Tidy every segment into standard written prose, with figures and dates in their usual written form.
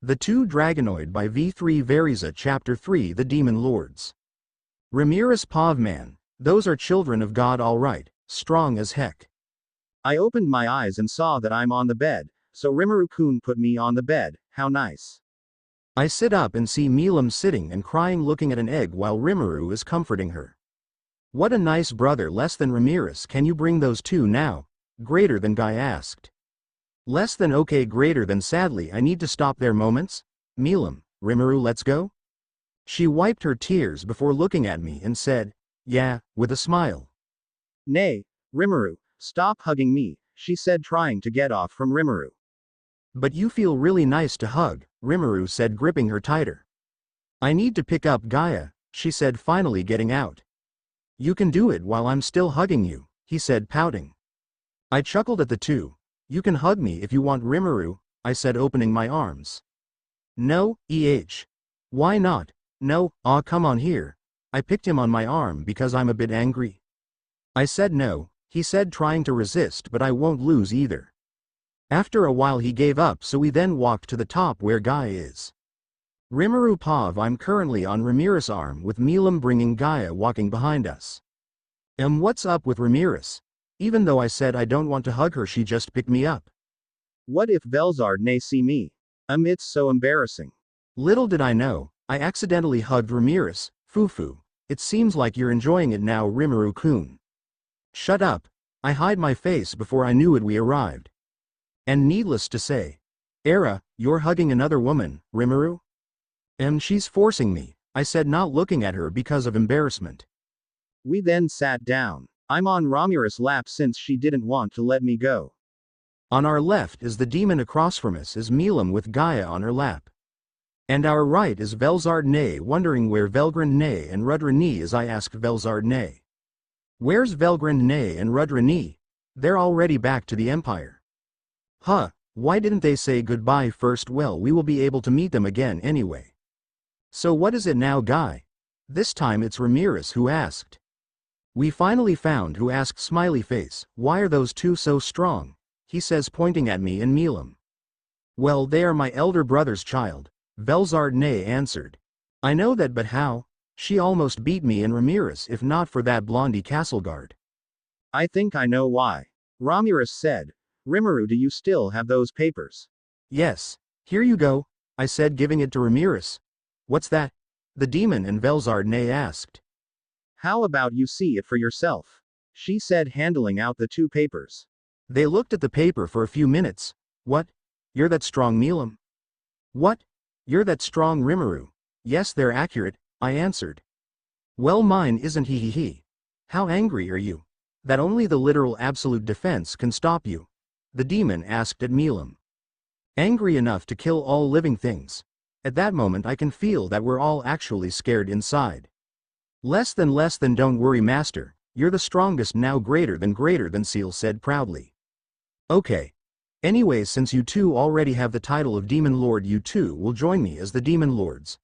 The Two Dragonoid by V3Veriza Chapter 3 The Demon Lords. Ramiris Pavman, those are children of God all right, strong as heck. I opened my eyes and saw that I'm on the bed, so Rimuru-kun put me on the bed, how nice. I sit up and see Milim sitting and crying looking at an egg while Rimuru is comforting her. What a nice brother. Less than Ramiris. Can you bring those two now? Greater than Guy asked. Less than okay. Greater than sadly I need to stop their moments. Milim, Rimuru, let's go? She wiped her tears before looking at me and said, yeah, with a smile. Nay, Rimuru, stop hugging me, she said trying to get off from Rimuru. But you feel really nice to hug, Rimuru said gripping her tighter. I need to pick up Gaia, she said finally getting out. You can do it while I'm still hugging you, he said pouting. I chuckled at the two. You can hug me if you want, Rimuru, I said opening my arms. No, Why not? No, aw come on here. I picked him on my arm because I'm a bit angry. I said no, he said trying to resist, but I won't lose either. After a while he gave up, so we then walked to the top where Gaia is. Rimuru Pav, I'm currently on Ramiris' arm with Milim bringing Gaia walking behind us. What's up with Ramiris? Even though I said I don't want to hug her, she just picked me up. What if Velzard nay see me? It's so embarrassing. Little did I know, I accidentally hugged Ramiris. Fufu. It seems like you're enjoying it now, Rimuru-kun. Shut up. I hide my face before I knew it. We arrived. And needless to say, Era, you're hugging another woman, Rimuru? She's forcing me, I said, not looking at her because of embarrassment. We then sat down. I'm on Ramiris' lap since she didn't want to let me go. On our left is the demon, across from us is Milim with Gaia on her lap. And our right is Velzard Nay, wondering where Velgrin Nay and Rudrani is. I asked Velzard Nay. Where's Velgrin Nay and Rudrani? They're already back to the Empire. Huh, why didn't they say goodbye first? Well, we will be able to meet them again anyway. So what is it now, Guy? This time it's Ramiris who asked. We finally found who asked, smiley face. Why are those two so strong? He says pointing at me and Milim. Well, they are my elder brother's child, Velzard Nay answered. I know that, but how? She almost beat me and Ramiris if not for that blondie Castleguard. I think I know why. Ramiris said. Rimuru, do you still have those papers? Yes. Here you go, I said giving it to Ramiris. What's that? The demon and Velzard Nay asked. How about you see it for yourself? She said handling out the two papers. They looked at the paper for a few minutes. What? You're that strong, Milim? What? You're that strong, Rimuru? Yes, they're accurate, I answered. Well, mine isn't. How angry are you? That only the literal absolute defense can stop you? The demon asked at Milim. Angry enough to kill all living things. At that moment I can feel that we're all actually scared inside. Less than don't worry, master, you're the strongest now. Greater than Seal said proudly. Okay. Anyways, since you two already have the title of Demon Lord, you two will join me as the Demon Lords.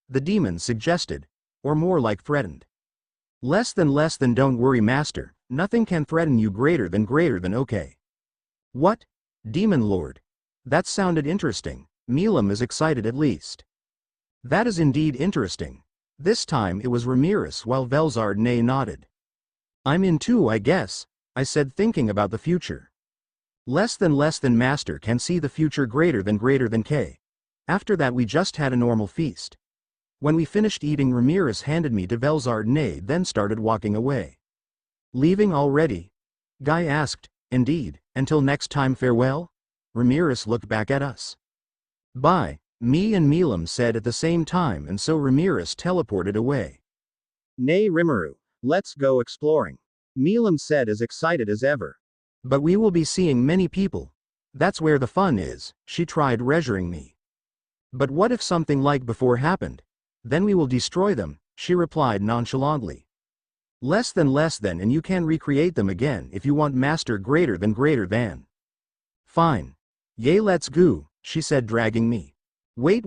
The demon suggested. Or more like threatened. Less than don't worry, master, nothing can threaten you. Greater than okay. What? Demon Lord? That sounded interesting. Milim is excited at least. That is indeed interesting. This time it was Ramiris while Velzard Nay nodded. I'm in too, I guess, I said thinking about the future. Less than master can see the future. Greater than K. After that we just had a normal feast. When we finished eating, Ramiris handed me to Velzard Nay, then started walking away. Leaving already? Guy asked. Indeed, until next time, farewell? Ramiris looked back at us. Bye, me and Milim said at the same time, and so Ramiris teleported away. Nay, Rimuru, let's go exploring. Milim said as excited as ever. But we will be seeing many people. That's where the fun is. She tried reassuring me. But what if something like before happened? Then we will destroy them, she replied nonchalantly. Less than, and you can recreate them again if you want, master. Greater than. Fine. Yay, let's go, she said dragging me. Wait.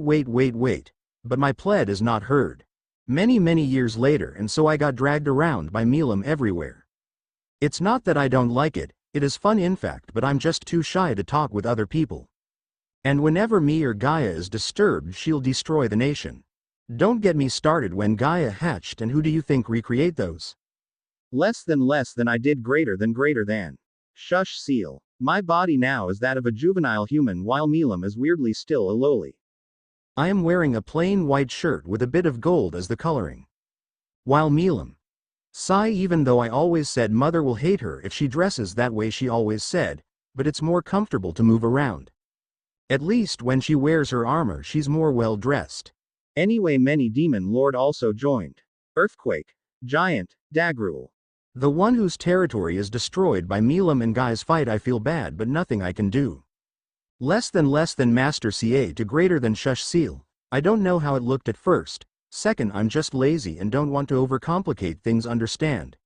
But my pled is not heard. Many years later, and so I got dragged around by Milim everywhere. It's not that I don't like it, it is fun in fact, but I'm just too shy to talk with other people. And whenever me or Gaia is disturbed, she'll destroy the nation. Don't get me started when Gaia hatched, and who do you think recreate those? Less than I did greater than. Shush Seal. My body now is that of a juvenile human while Milim is weirdly still a lowly. I am wearing a plain white shirt with a bit of gold as the coloring. While Milim. Sigh, even though I always said mother will hate her if she dresses that way, she always said, but it's more comfortable to move around. At least when she wears her armor she's more well dressed. Anyway, many demon lord also joined. Earthquake. Giant. Dagrul. The one whose territory is destroyed by Milim and Guy's fight. I feel bad, but nothing I can do. Less than Master CA to greater than Shush Seal. I don't know how it looked at first. Second, I'm just lazy and don't want to overcomplicate things, understand.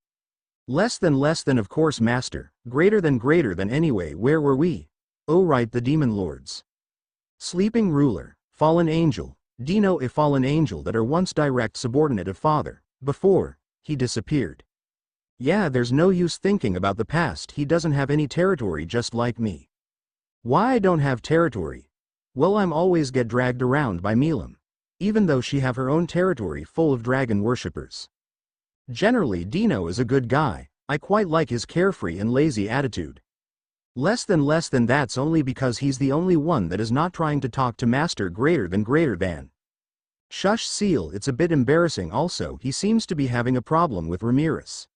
Less than of course Master. Greater than anyway, where were we? Oh right, the demon lords. Sleeping ruler, fallen angel. Dino, a fallen angel that are once direct subordinate of father, before he disappeared. Yeah, there's no use thinking about the past, he doesn't have any territory just like me. Why I don't have territory? Well, I'm always get dragged around by Milim. Even though she have her own territory full of dragon worshippers. Generally Dino is a good guy, I quite like his carefree and lazy attitude. Less than that's only because he's the only one that is not trying to talk to Master greater than. Shush Seal, it's a bit embarrassing also, he seems to be having a problem with Ramiris.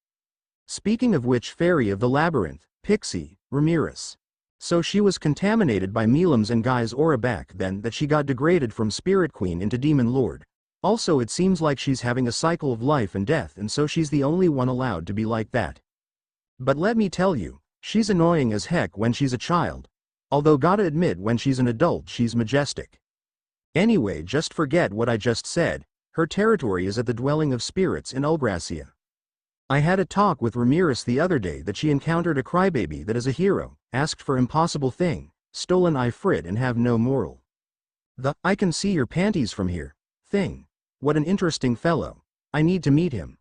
Speaking of which, Fairy of the Labyrinth, Pixie, Ramiris. So she was contaminated by Milim's and Guy's aura back then that she got degraded from Spirit Queen into Demon Lord. Also it seems like she's having a cycle of life and death, and so she's the only one allowed to be like that. But let me tell you, she's annoying as heck when she's a child. Although gotta admit when she's an adult she's majestic. Anyway, just forget what I just said, her territory is at the dwelling of spirits in Ulgracia. I had a talk with Ramiris the other day that she encountered a crybaby that is a hero, asked for impossible thing, stolen ifrit and have no moral. The I can see your panties from here thing. What an interesting fellow. I need to meet him.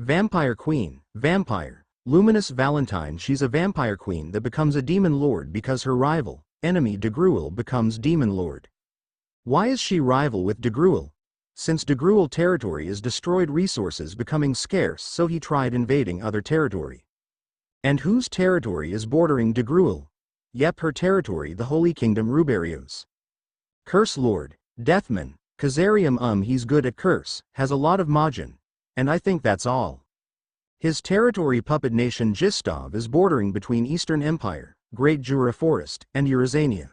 Vampire Queen, vampire, Luminous Valentine. She's a vampire queen that becomes a demon lord because her rival, enemy Dagrul becomes demon lord. Why is she rival with Dagrul? Since Dagrul territory is destroyed, resources becoming scarce, so he tried invading other territory. And whose territory is bordering Dagrul? Yep, her territory, the Holy Kingdom Ruberios. Curse Lord, Deathman, Kazarium. He's good at curse, has a lot of Majin. And I think that's all. His territory puppet nation Gistov is bordering between Eastern Empire, Great Jura Forest, and Eurazania.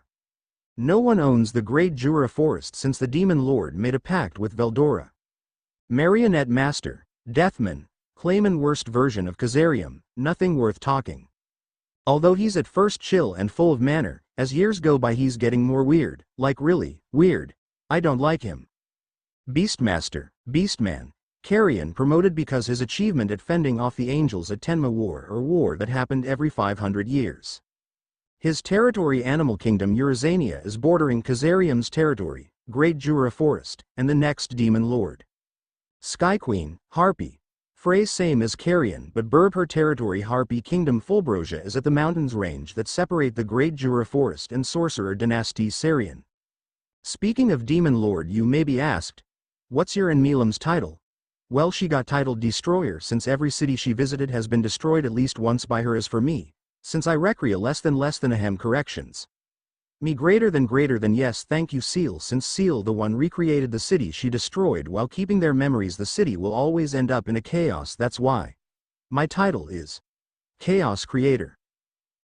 No one owns the Great Jura Forest since the Demon Lord made a pact with Veldora. Marionette Master, Deathman, Clayman, worst version of Kazarium, nothing worth talking. Although he's at first chill and full of manner, as years go by he's getting more weird, like really, weird. I don't like him. Beastmaster, Beastman, Carrion, promoted because his achievement at fending off the angels at Tenma War, or war that happened every 500 years. His territory Animal Kingdom Eurazania is bordering Kazarium's territory, Great Jura Forest, and the next Demon Lord. Sky Queen, Harpy. Frey same as Carrion, but Burb her territory Harpy Kingdom Fulbrosia is at the mountains range that separate the Great Jura Forest and Sorcerer Dynasty Sarian. Speaking of Demon Lord, you may be asked, what's your and Milim's title? Well, she got titled Destroyer since every city she visited has been destroyed at least once by her. As for me, since I recrea less than ahem corrections. Me greater than yes, thank you Seal, since Seal the one recreated the city she destroyed while keeping their memories, the city will always end up in a chaos. That's why my title is Chaos Creator.